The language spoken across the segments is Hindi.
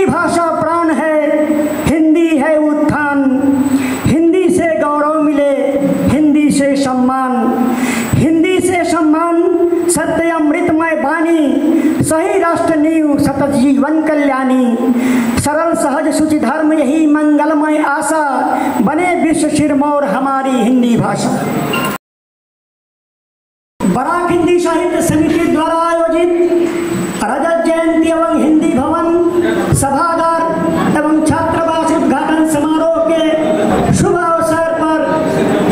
भाषा प्राण है, हिंदी है उत्थान, हिंदी से गौरव मिले, हिंदी से सम्मान, हिंदी से सम्मान, सत्य अमृतमय वाणी, सही राष्ट्र नींव, सतत जीवन कल्याणी, सरल सहज शुचि धर्म यही मंगलमय आशा, बने विश्व सिरमौर हमारी हिंदी भाषा। बराक हिंदी साहित्य समिति द्वारा आयोजित रजत जयंती एवं हिंदी भवन सभागार एवं छात्रावास उद्घाटन समारोह के शुभ अवसर पर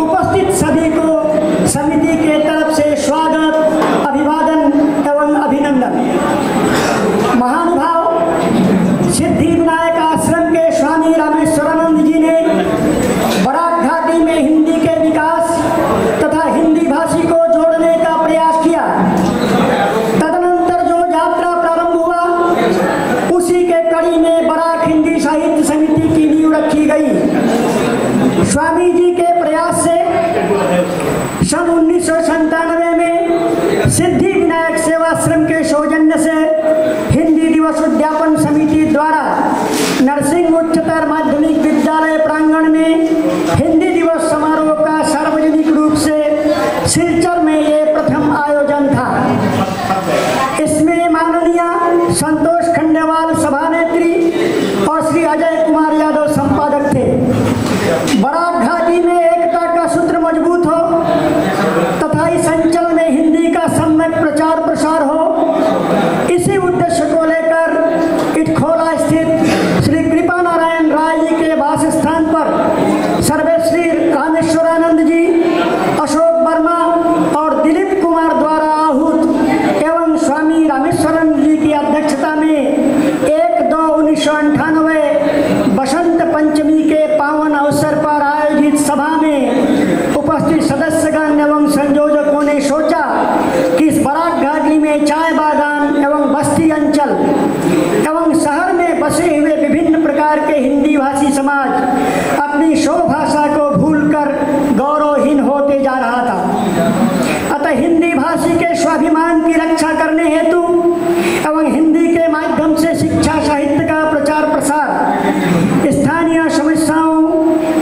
उपस्थित सभी को समिति के तरफ से स्वागत, अभिवादन एवं अभिनंदन। महानुभाव सिद्धि विनायक आश्रम के स्वामी रामेश्वरानंद जी ने बराक घाटी में हिंदी के विकास तथा हिंदी भाषी को जोड़ने का प्रयास किया। तदनंतर जो यात्रा प्रारंभ हुआ, उसी के कड़ी में बराक हिंदी साहित्य समिति की नींव रखी गई। स्वामी जी के प्रयास से सन 1997 में सिद्धि विनायक सेवाश्रम के सौजन्य से हिंदी दिवस उद्यापन समिति द्वारा नरसिंह उच्चतर माध्यमिक विद्यालय प्रांगण में हिंदी दिवस समारोह का सार्वजनिक रूप से सिलचर में ये प्रथम आयोजन था। इसमें माननीय संतोष खंडेवाल सभानेत्री और श्री अजय कुमार यादव संपादक थे। बराक घाटी में एकता का सूत्र मजबूत हो तथा इस अंचल में हिंदी का सम्यक प्रचार प्रसार हो, इसी उद्देश्य को लेकर इटखोला स्थित श्री कृपा नारायण राय जी के वास स्थान पर सर्वश्री रामेश्वरानंद जी, अशोक वर्मा और दिलीप कुमार द्वारा आहूत एवं स्वामी रामेश्वरानंद जी की अध्यक्षता में 1/2/1998 बसंत पंचमी के पावन अवसर पर आयोजित सभा में उपस्थित सदस्यगण एवं संयोजकों ने सोचा कि इस बराक घाटी में चाय बागान एवं बस्ती अंचल एवं शहर में बसे हुए विभिन्न प्रकार के हिंदी भाषी समाज अपनी शो भाषा को भूलकर गौरवहीन होते जा रहा था। अतः हिंदी भाषी के स्वाभिमान की रक्षा करने हेतु एवं हिंदी के माध्यम से शिक्षा साहित्य का प्रचार प्रसार, स्थानीय समस्याओं,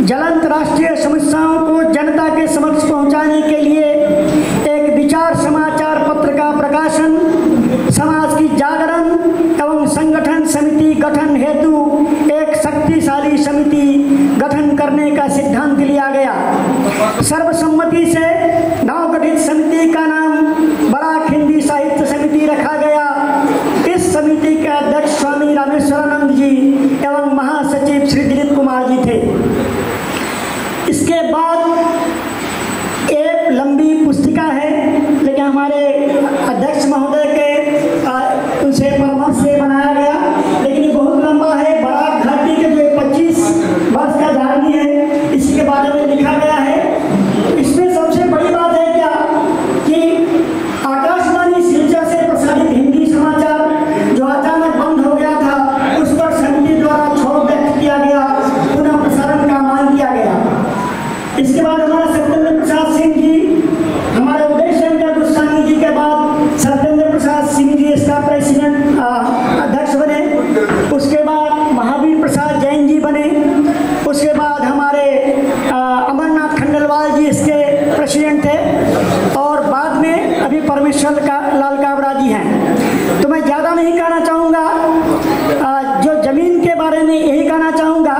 ज्वलंत राष्ट्रीय समस्याओं को जनता के समक्ष पहुंचाने के लिए एक विचार समाचार पत्र का प्रकाशन, समाज की जागरण एवं संगठन समिति गठन हेतु एक शक्तिशाली समिति गठन करने का सिद्धांत लिया गया। सर्वसम्मति से नवगठित समिति का नाम बराक हिंदी साहित्य समिति रखा गया। इस समिति के अध्यक्ष स्वामी रामेश्वरानंद जी एवं महासचिव श्री दिलीप कुमार जी थे। इसके बाद एक लंबी पुस्तिका है, लेकिन हमारे अध्यक्ष महोदय के उनसे परामर्श से बनाया गया, लेकिन ये बहुत लंबा है। बराक घाटी के जो 25 वर्ष का जर्नी है, इसी के बारे में लिखा गया है। इसमें सबसे बड़ी बात है क्या कि आकाशवाणी सिलचर से प्रसारित हिंदी समाचार जो अचानक बंद हो गया था, उस पर समिति द्वारा क्षोभ व्यक्त किया गया, पुनः प्रसारण का मांग किया गया। इसके बाद हमारा सत्येंद्र प्रसाद सिंह जी, हमारे उदय शंकर गोस्वामी जी के बाद सत्येंद्र प्रसाद सिंह जी इसका प्रेसिडेंट अध्यक्ष बने। उसके बाद महावीर प्रसाद जैन जी बने। उसके बाद हमारे अमरनाथ खंडेलवाल जी इसके प्रेसिडेंट थे और बाद में अभी परमेश्वर लाल काबरा जी हैं। तो मैं ज़्यादा नहीं कहना चाहूँगा, जो जमीन के बारे में यही कहना चाहूँगा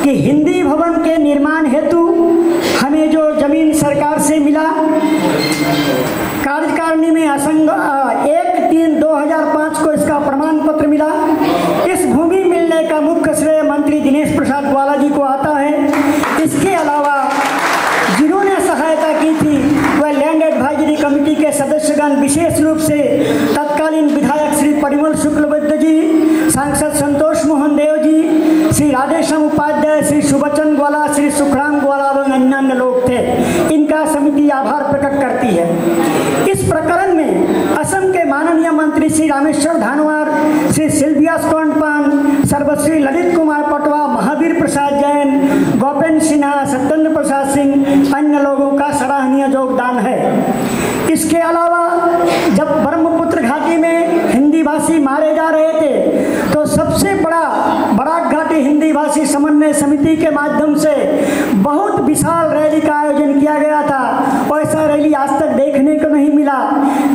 कि हिंदी भवन के निर्माण हेतु हमें जो जमीन सरकार से मिला, कार्यकारिणी में 1/3/2005 को इसका प्रमाण पत्र मिला। इस भूमि मिलने का मुख्य श्रेय मंत्री दिनेश प्रसाद ग्वाला जी को आता है। इसके अलावा जिन्होंने सहायता की थी वह लैंड एडवाइजरी कमेटी के सदस्यगण, विशेष रूप से तत्कालीन विधायक श्री परिमल शुक्लबुद्ध जी, सांसद संतोष मोहन देव जी, श्री राधेश्याम उपाध्याय, श्री सुबचन ग्वाला, श्री सुखराम ग्वाला एवं अन्य लोग थे। इनका समिति आभार प्रकट करती है। इस प्रकरण में असम के माननीय मंत्री श्री रामेश्वर धानवार, श्री सिल्विया स्टोनपान, सर्वश्री ललित कुमार पटवा, महावीर प्रसाद जैन, गोपेंद्र सिन्हा, सत्येंद्र प्रसाद सिंह, अन्य लोगों का सराहनीय योगदान है। इसके अलावा जब ब्रह्मपुत्र घाटी में हिंदी भाषी मारे जा रहे थे तो सबसे बड़ा बराक घाटी हिंदी भाषी समन्वय समिति के माध्यम से बहुत विशाल रैली का आयोजन किया गया था। ऐसा रैली आज तक देखने को नहीं मिला,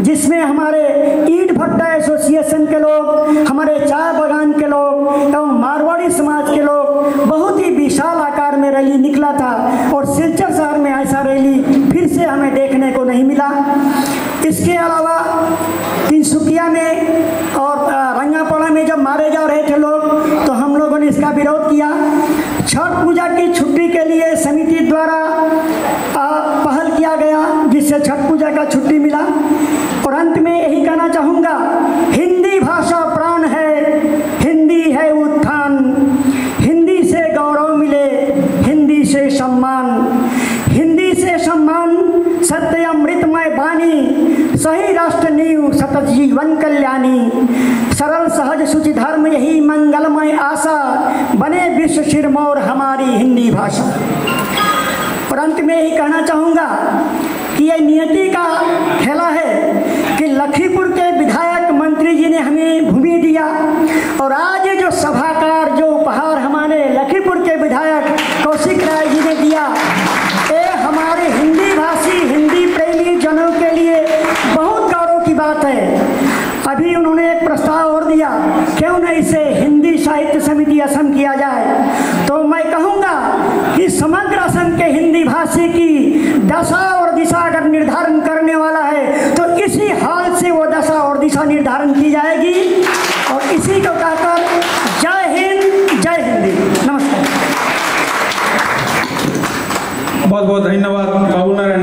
जिसमें हमारे ईंट भट्टा एसोसिएशन के लोग, हमारे चाय बागान के लोग एवं मारवाड़ी समाज के लोग बहुत ही विशाल आकार में रैली निकला था। और सिलचर शहर में ऐसा रैली फिर से हमें देखने को नहीं मिला। इसके अलावा तिनसुकिया में और रंगापाड़ा में जब मारे जा रहे थे लोग, तो हम लोगों ने इसका विरोध किया। छठ पूजा की छुट्टी के लिए समिति द्वारा पहल किया गया, जिससे छठ पूजा का छुट्टी मिला। और अंत में यही कहना चाहूँगा, हिंदी भाषा प्राण है, हिंदी है उत्थान, हिंदी से गौरव मिले, हिंदी से सम्मान, हिंदी से सम्मान, सत्य अमृतमय वाणी, सही राष्ट्र नींव, सतत जीवन कल्याणी, सरल सहज शुचि धर्म यही मंगलमय आशा, बने विश्व सिरमौर हमारी हिंदी भाषा। और अंत में यही कहना चाहूँगा कि यह नियति का खेला है कि लखीमपुर के विधायक मंत्री जी ने हमें भूमि दिया, और आज जो सभाकार, जो उपहार हमारे लखीमपुर के विधायक कौशिक राय जी ने दिया, ये हमारे हिंदी भाषी, हिंदी प्रेमी जनों के लिए बहुत गौरव की बात है। अभी उन्होंने एक प्रस्ताव और दिया, क्यों न इसे हिंदी साहित्य समिति असम किया जाए। तो मैं कहूँगा कि समग्र असम के हिंदी भाषी की दशा और दिशा अगर निर्धारण करने वाला है, तो इसी हाल से वो दशा और दिशा निर्धारण की जाएगी। और इसी को कहकर जय हिंद, जय हिंदी। नमस्कार। बहुत बहुत धन्यवाद बाबू नारायण।